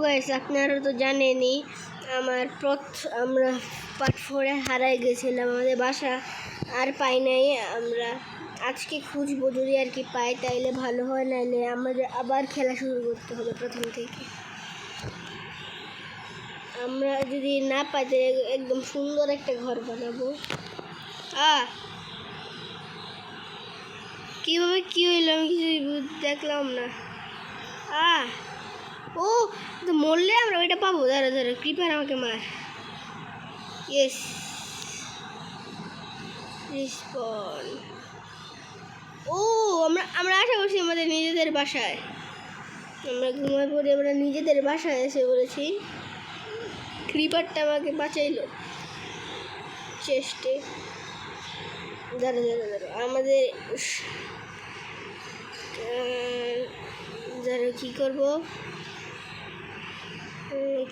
Guys, আপনারা তো জানেনই আমরা পার্ট 4 হারাই গেছিলাম। আমাদের বাসা আর পাই নাই। আমরা আজকে খুঁজবো, যদি আর কি পাই তাইলে ভালো হয়, নাইলে আমাদের আবার খেলা শুরু করতে হবে প্রথম থেকে। আমরা যদি না পাই তাহলে একদম সুন্দর একটা ঘর বানাবো। কিভাবে কি হইলো আমি কিছু দেখলাম না। ও তো মরলে আমরা ওইটা পাবো। দাঁড়া ক্রিপার আমাকে মার। Yes, respawn. ও আমরা আশা করছি আমাদের নিজেদের বাসায়। আমরা ঘুমার পরে আমরা নিজেদের বাসায় এসে বলেছি। ক্রিপারটা আমাকে বাঁচাইলো চেষ্টে। দাঁড়া আমাদের কি করব,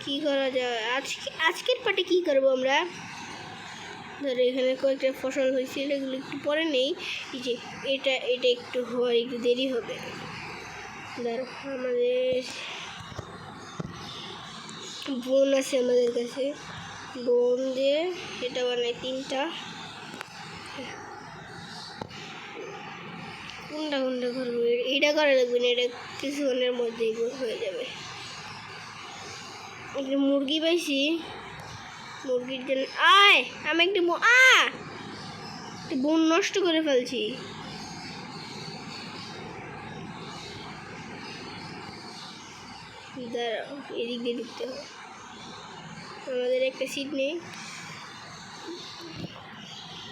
কি করা যায় আজকের পার্টে কি করব আমরা। ধরো এখানে কয়েকটা ফসল হয়েছিল, এগুলো একটু পরে নেই। এই যে এটা একটু হয়, একটু দেরি হবে। ধরো আমাদের বোন আছে আমাদের কাছে, বোন দিয়ে এটা বানায় 3টা। কোনটা করবো, এটা করা লাগবে না, এটা কিছুক্ষণের মধ্যেই হয়ে যাবে। একটা মুরগি পাইছি, মুরগির জন্য আমি একটা বোন নষ্ট করে ফেলছি। দাঁড়াও, এদিক দিয়ে ঢুকতে হবে। আমাদের একটা সিট নেই।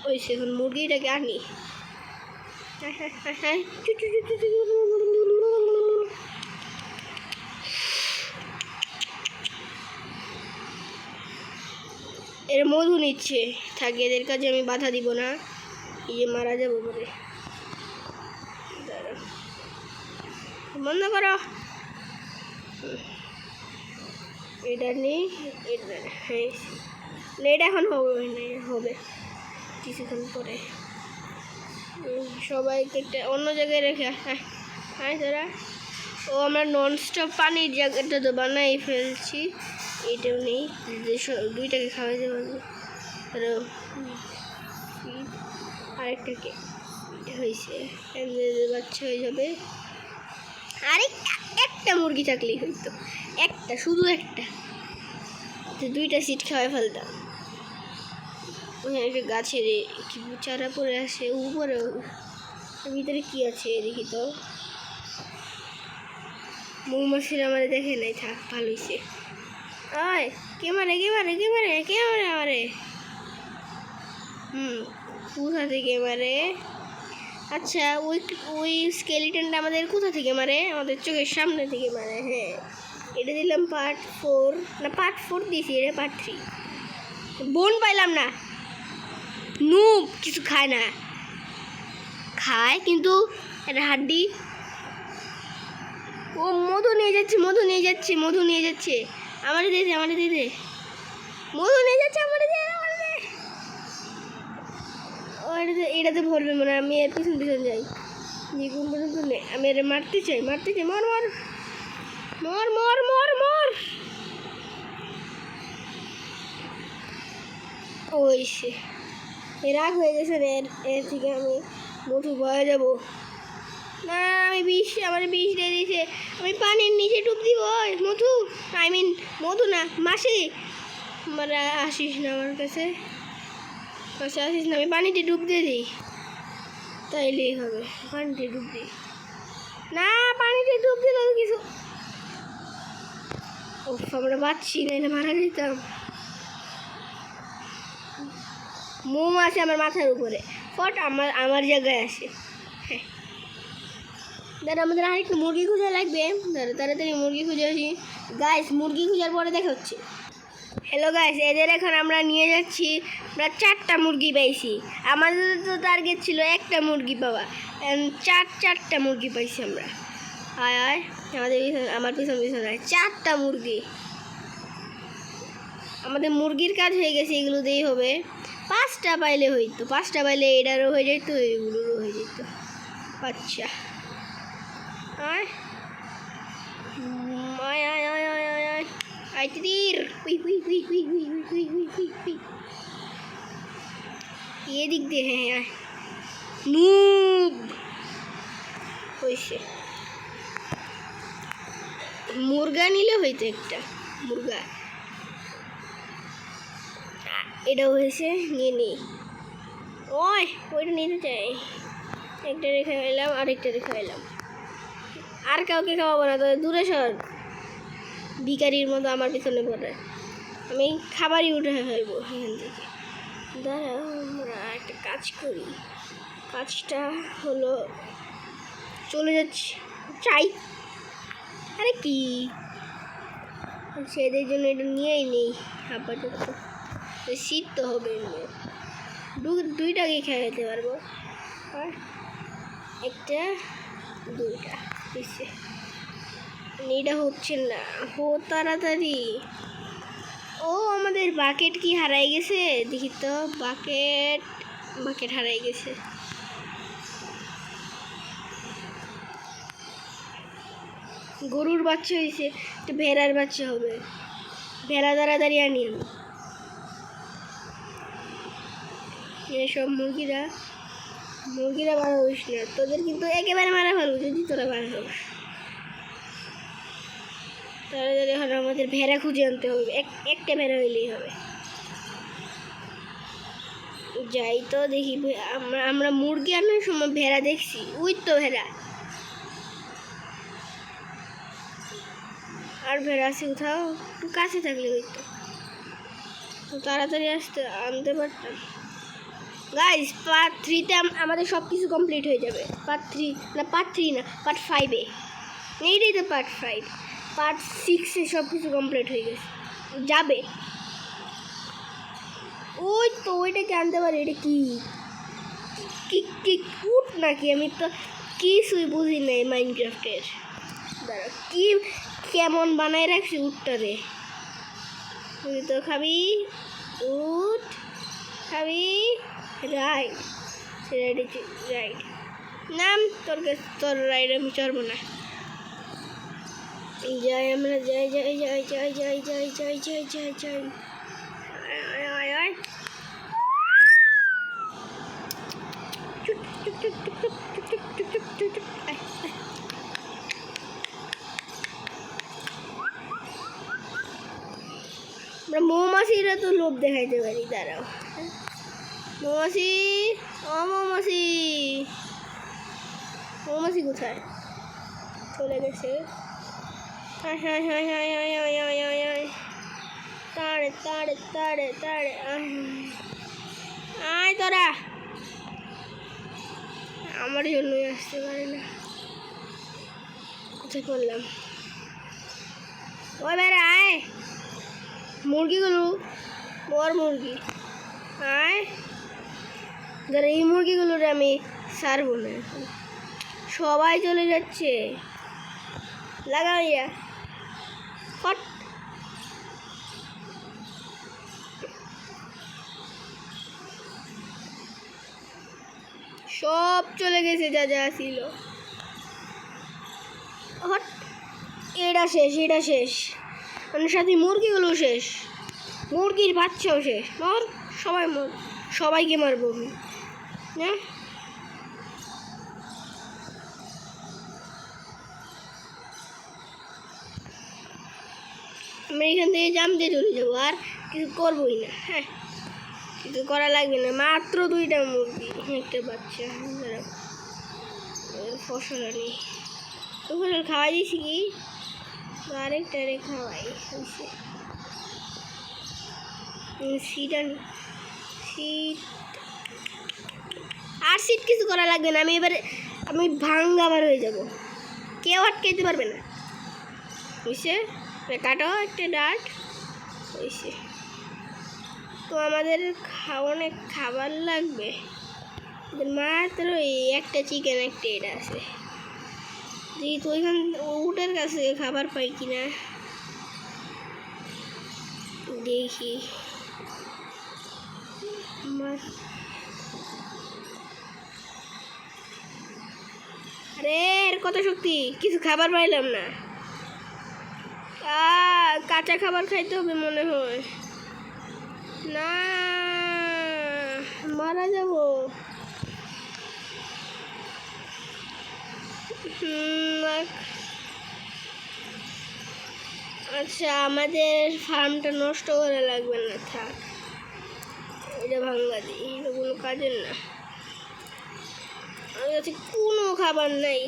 ওই এখন মুরগিটাকে আনি। এর মধু নিচ্ছে, থাকে এদের কাছে আমি বাধা দিব না, এই যে মারা যাবো বলে। বন্ধ করো। এটা নেই, এটা এখন হবে কিছুক্ষণ পরে। সবাইকে একটা অন্য জায়গায় রেখে তারা। ও আমরা ননস্টপ পানির জায়গাটা তো বানাই ফেলছি। এটাও নেই, দুইটাকে খাওয়াইতে পারবো। আরেকটাকে হয়েছে, বাচ্চা হয়ে যাবে। একটা মুরগি থাকলেই হইতো, শুধু একটা, দুইটা সিট খাওয়াই ফেলতাম। ওখানে একটা গাছের কি চারা পড়ে আসে উপরে, ভিতরে কি আছে দেখি তো। মৌমাছিরা আমারে দেখে নাই, থাক ভালো হয়েছে। কে মারে আমারে। কোথা থেকে মারে? আচ্ছা, ওই স্কেলিটনটা আমাদের কোথা থেকে মারে? আমাদের চোখের সামনে থেকে মারে। হ্যাঁ, এটা দিলাম পার্ট 4, না পার্ট 4 দিয়েছি, এটা পার্ট 3। বোন পাইলাম না। নুব কিছু খায় না, খায় কিন্তু এটা হাড্ডি। ও মধু নিয়ে যাচ্ছে আমার দিয়ে দে। মধু নিয়ে যাচ্ছে আমার এটাতে ভরবে মানে। আমি এর পিছন যাই, দ্বিগুণ পর্যন্ত নেই। আমি এর মারতে চাই। মর। ওই সে রাগ হয়ে গেছে। এর থেকে আমি মধু বয়ে যাব না। আমি আমার বিষ দিয়ে দিয়েছে। আমি পানির নিচে ডুব দিব। মধু না, মাসি মানে আসিস না আমার কাছে, আসিস না। আমি পানিতে ডুব দিয়ে দিই, তাইলেই হবে। পানিতে ডুব দিই না, পানিতে ডুব দিলে কিছু। আমরা বাঁচছি, নাইলে মারা যেতাম। মোম আছে আমার মাথার উপরে, আমার জায়গায় আসে। হ্যাঁ, দাদা আমাদের আরেকটু মুরগি খুঁজে লাগবে। দাদা তাড়াতাড়ি মুরগি খুঁজে আসি। গাইস, মুরগি খোঁজার পরে দেখা হচ্ছে। হ্যালো গাইস, এদের এখন আমরা নিয়ে যাচ্ছি। আমরা 4টা মুরগি পাইছি। আমাদের তো টার্গেট ছিল একটা মুরগি পাওয়া, চারটা মুরগি পাইছি আমরা। আমার পিছন 4টা মুরগি। আমাদের মুরগির কাজ হয়ে গেছে, এগুলো দিয়েই হবে। 5টা পাইলে হইতো, 5টা পাইলে এটারও হয়ে যেত, এগুলোরও হয়ে যেত। আচ্ছা, আইতির উই উই উই উই উই উই উই উই উই এদিক দিয়ে হ্যাঁ মুভ হয়েছে। মুরগা নিলে হইতো একটা মুরগা, এটা হয়েছে নিয়ে নিই। ওইটা নিতে চাই, একটা রেখে এলাম আরেকটা রেখে এলাম। আর কাউকে খাওয়াবো না, তো দূরে সর, ভিখারির মতো আমার পিছনে পড়ে। আমি খাবারই উঠে ফেলবো এখান থেকে। দাঁড়াও আমরা একটা কাজ করি, কাজটা হলো চলে যাচ্ছি চাই। আরে কি সেদের জন্য এটা নিয়েই নেই আপাতত, শীত তো হবে দুইটাকে খেয়ে যেতে পারবো। আর একটা দুইটা দিচ্ছে, এটা হচ্ছে না তাড়াতাড়ি। ও আমাদের বাকেট কি হারাই গেছে, দেখি তো। বাকেট হারাই গেছে। গরুর বাচ্চা হয়েছে, একটা ভেড়ার বাচ্চা হবে। ভেড়া তাড়াতাড়ি আনি আমি। এসব মুরগিরা মারা হইস না, তোদের কিন্তু একেবারে মারা ফেলবো যদি তোরা মারা হোস। তাড়াতাড়ি হলে আমাদের ভেড়া খুঁজে আনতে হবে, একটা ভেড়া হইলেই হবে। যাই তো দেখি, আমরা মুরগি আনার সময় ভেড়া দেখছি, ওই তো ভেড়া। আর ভেড়া আছে কোথাও, একটু কাছে থাকলে হইতো, তো তাড়াতাড়ি আনতে পারতাম। গাইস পার্ট 3-তে আমাদের সব কিছু কমপ্লিট হয়ে যাবে। পার্ট 3 না, পার্ট 5-এ। এইটাই তো পার্ট 5। পার্ট 6-এ সব কিছু কমপ্লিট হয়ে গেছে যাবে। ওই তো ওইটাকে আনতে পারে। এটা কি উঠ নাকি? আমি তো কিছুই বুঝি নাই মাইনক্রাফটের। দাঁড়া, কি কেমন বানায় রাখছি উঠটা রে। তুই তো খাবি উঠ, খাবি রাইট রাইট নাম তোর রাইড আমি চড়বো না। যাই আমরা যাই যাই যাই যাই যাই যাই যাই যাই যাই যাই আমরা মৌমাছিরা তো লোভ দেখাইতে পারি। দাঁড়াও মৌমাছি, ও মৌমাছি, মৌমাছি কোথায় চলে গেছে? তাড়ে তাড়ে তাড়ে তাড়ে আয় তোরা, আমার জন্যই আসতে পারে না। কোথায় করলাম? ওই বেড়া আয়, মুরগিগুলো বড় মুরগি আয়। ধর এই মুরগিগুলোর আমি ছাড়বো না, সবাই চলে যাচ্ছে। লাগাইয়া হট সব চলে গেছে, যা যা ছিল। হট এটা শেষ, মানে সাথে মুরগিগুলো শেষ, মুরগির বাচ্চাও শেষ। সবাইকে মারবো আমি। হ্যাঁ আমরা এখান থেকে জাম দিয়ে চলে যাবো, আর কিছু করবোই না। হ্যাঁ কিছু করা লাগবে না, মাত্র 2টা মুরগি, একটা বাচ্চা। ফসল আনি, ফসল খাওয়াই দিয়েছি কি আরেকটা খাওয়াই হয়েছে। সিট আর সিট কিছু করা লাগবে না। আমি ভাঙ্গাবার হয়ে যাব, কেউ আটকাইতে পারবে না। বুঝছে? কাটো একটা ডাট হয়েছে। তো আমাদের অনেক খাবার লাগবে, মাত্র একটা চিকেন একটা এটা আছে। যেহেতু ওইখান উটের কাছে খাবার পাই কিনা দেখি। আরে এর কত শক্তি, কিছু খাবার পাইলাম না। কাঁচা খাবার খাইতে হবে মনে হয়। না, মারা যাব। আচ্ছা, আমাদের ফার্মটা নষ্ট করা লাগবে না, থাক। এটা ভাঙ্গা দিই, এটা কোনো কাজের না। আমার কাছে কোনো খাবার নাই।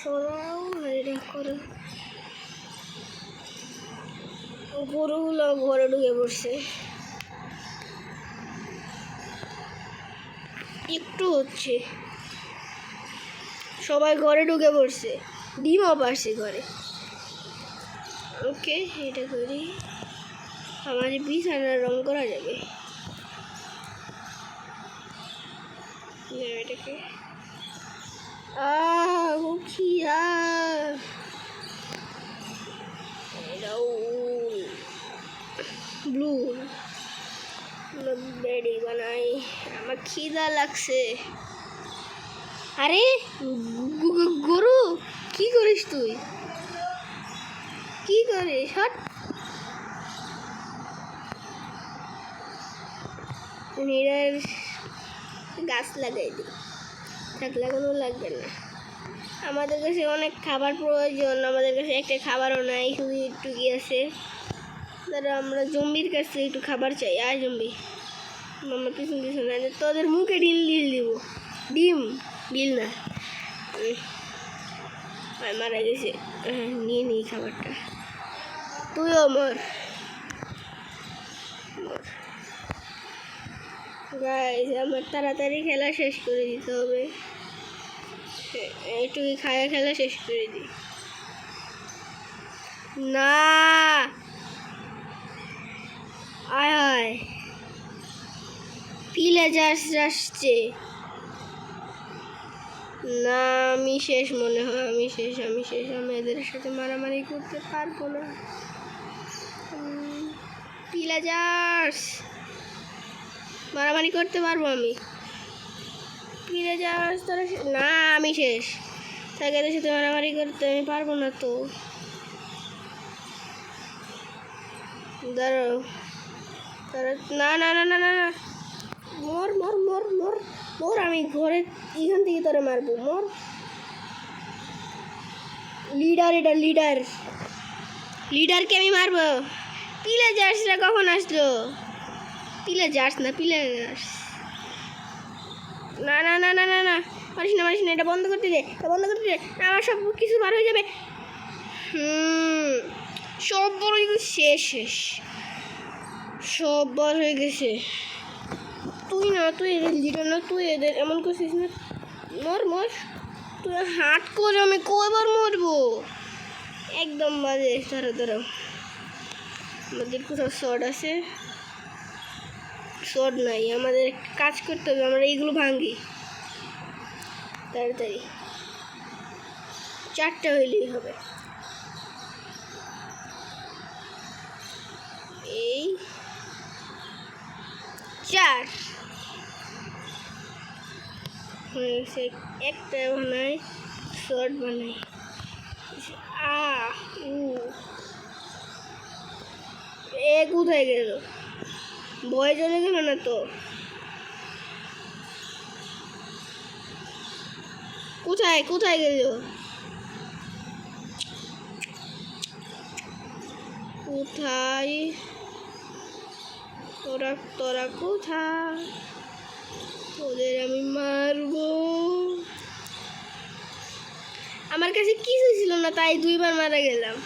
সরাও, এটা করো। গরুগুলো ঘরে ঢুকে পড়ছে। একটু হচ্ছে, সবাই ঘরে ঢুকে পড়ছে, ডিমও পারছে ঘরে। ওকে, এটা করি। আমাদের বিছানার রং করা যাবে। এটাকে খিয়া ব্লু বেডি বানাই। আমার খিদা লাগছে। আরে গরু, কি করিস তুই? কি করিস? হট, গাছ লাগাই দিই, থাক, লাগানো লাগবে না। আমাদের কাছে অনেক খাবার প্রয়োজন, আমাদের কাছে একটা খাবারও নাই, শুধু একটু কি আছে। তারা আমরা জম্বির কাছে একটু খাবার চাই। আয় জম্বি, আমার পিছন পিছন তোদের মুখে ঢিল ঢিল দিব। ডিম ডিল না, মারা গেছে। নিয়ে নিই খাবারটা, তুইও মর। গাইস, আমার তাড়াতাড়ি খেলা শেষ করে দিতে হবে। একটু খায়া খেলা শেষ করে দিই। না, আয় আয়, পিলে আসছে। না, আমি শেষ মনে হয়, আমি শেষ। আমি এদের সাথে মারামারি করতে পারবো না। পিলাজার্স মারামারি করতে পারবো আমি। পিলাজার্স তারা না, আমি শেষ। তাকে এদের সাথে মারামারি করতে আমি পারবো না তো। দাঁড়াও, তারা না না না না না না, মর মর মর মর মর। আমি ঘরে এখান থেকে তোরা মারবো, মর। লিডার, এটা লিডারকে আমি মারবো। পিলাজার্সরা কখন আসলো? পিলাজার্স না, পিলাজার্স। না না না না না না, মারিস না, এটা বন্ধ করতে দে, আমার সব কিছু বার হয়ে যাবে। সব বড় শেষ, সব বার হয়ে গেছে। তুই এদের লিডার না, তুই এদের এমন করছিস না। মর, তুই হাট করে আমি কয়বার মরবো? একদম বাজে। দাঁড়াও, আমাদের কোথাও শর্ট আছে? শর্ট নাই, আমাদের কাজ করতে হবে। আমরা এইগুলো ভাঙি তাড়াতাড়ি, 4টা হইলেই হবে। এই 4 হয়েছে। একটা বানাই, শর্ট বানাই। কোথায় গেল? ভয় চলে গেল না তো? কোথায় গেল? কোথায় তোরা কোথায়? ওদের আমি মারবো। আমার কাছে কিছু ছিল না, তাই 2বার মারা গেলাম।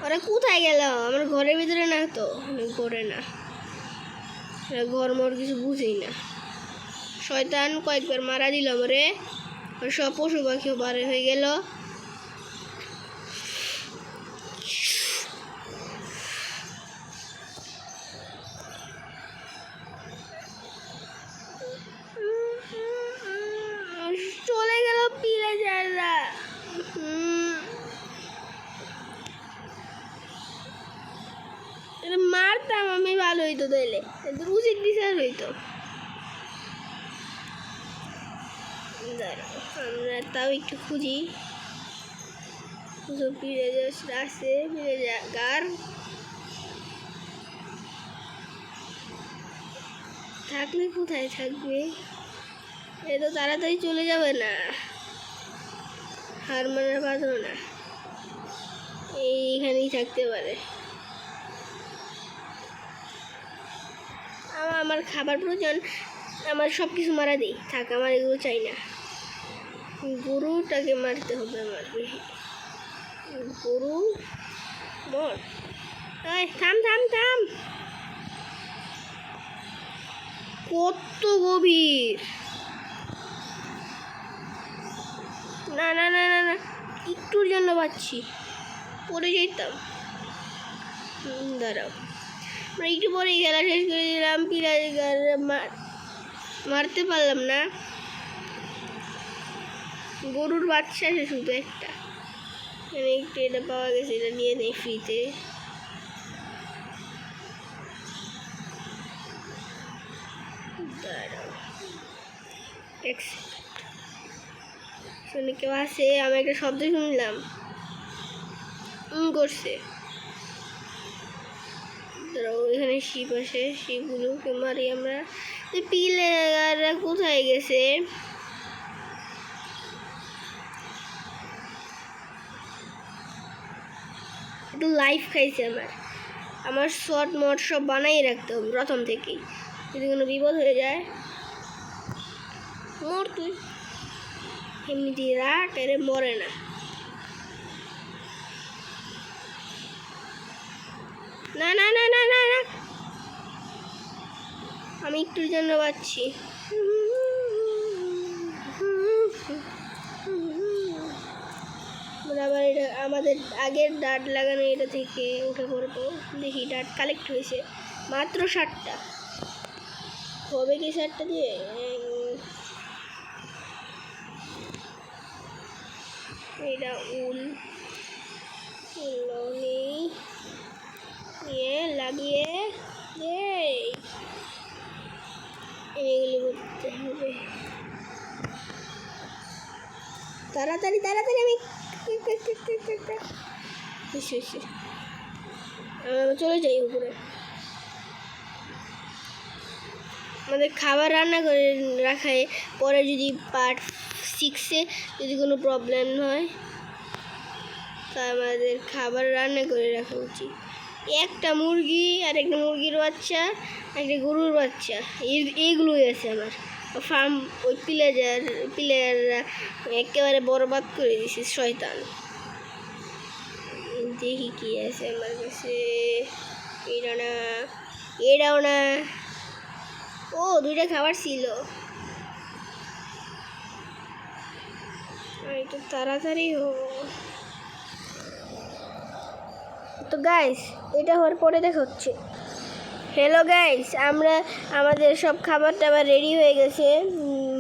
ওরা কোথায় গেল? আমার ঘরের ভিতরে না তো? ঘরে না, ঘর মর কিছু বুঝেই না। শয়তান কয়েকবার মারা দিলাম রে। সব পশু পাখিও বারে হয়ে গেল। চলে গেল পিলাজাররা। মারতাম আমি, ভালো হইতো, তাইলে উচিত বিচার হইতো। আমরা তাও একটু খুঁজি। পিঁড়ে আছে, পিঁড়ে গার থাকলে কোথায় থাকবে? এ তো তাড়াতাড়ি চলে যাবে না, হার মানার পাত্র না, এইখানেই থাকতে পারে। আমার খাবার প্রয়োজন, আমার সব কিছু মারা দিই, থাক, আমার এগুলো চাই না। গরুটাকে মারতে হবে আমার বেশি। গরু মর, থাম থাম থাম, কত গভীর! না না না না না, একটুর জন্য পাচ্ছি, পড়ে যেতাম। দাঁড়াও, আমরা একটু পরেই খেলা শেষ করে দিলাম। মারতে পারলাম না। গরুর বাচ্চা আছে শুধু একটা, মানে একটু এটা পাওয়া গেছে, এটা নিয়ে নেই ফ্রিতে। দাঁড়াও, শুনে কেউ আসে, আমি একটা শব্দ শুনলাম, করছে। ধরো এখানে শিপ আসে, শিপগুলোকে মারি আমরা। পিলাররা কোথায় গেছে? একটু লাইফ খাইছে আমার শর্ট মট সব বানাই রাখতে হবে প্রথম থেকেই, যদি কোনো বিপদ হয়ে যায়। মর তুই, এমনিতেই রাট, এরে মরে না। না না না না না না, আমি একটুর জন্য পাচ্ছি। আবার এটা আমাদের আগের ডাট লাগানো, এটা থেকে উঠে পড়বো। দেখি ডাট কালেক্ট হয়েছে মাত্র 60টা, হবে কি 60টা দিয়ে? এটা উল নিয়ে লাগিয়ে এগুলো করতে হবে। তাড়াতাড়ি তাড়াতাড়ি, আমি চলে যাই উপরে। আমাদের খাবার রান্না করে রাখায় পরে যদি পার্ট 6-এ যদি কোনো প্রবলেম হয়, তা আমাদের খাবার রান্না করে রাখা উচিত। একটা মুরগি আর একটা মুরগির বাচ্চা, একটা গরুর বাচ্চা, এইগুলোই আছে আমার ফার্ম। ওই প্লেয়াররা একেবারে বরবাদ করে দিছে, শয়তান। দেখি কি আছে আমার কাছে। এটাও না। ও, 2টা খাবার ছিল। একটু তাড়াতাড়ি তো গাইস, এটা হওয়ার পরে দেখা হচ্ছে। হ্যালো গাইস, আমাদের সব খাবার টাবার রেডি হয়ে গেছে।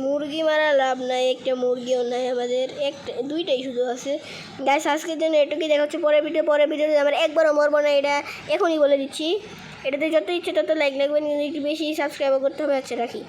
মুরগি মারা লাভ নাই, একটা মুরগিও নাই আমাদের, 2টাই শুধু আছে। গাইস, আজকের জন্য এটুকুই, দেখা হচ্ছে পরের ভিডিওতে। আমার একবারও মরবো না, এটা এখনই বলে দিচ্ছি। এটাতে যত ইচ্ছে তত লাইক লাগবে, একটু বেশি সাবস্ক্রাইবও করতে হবে। আচ্ছা, রাখি।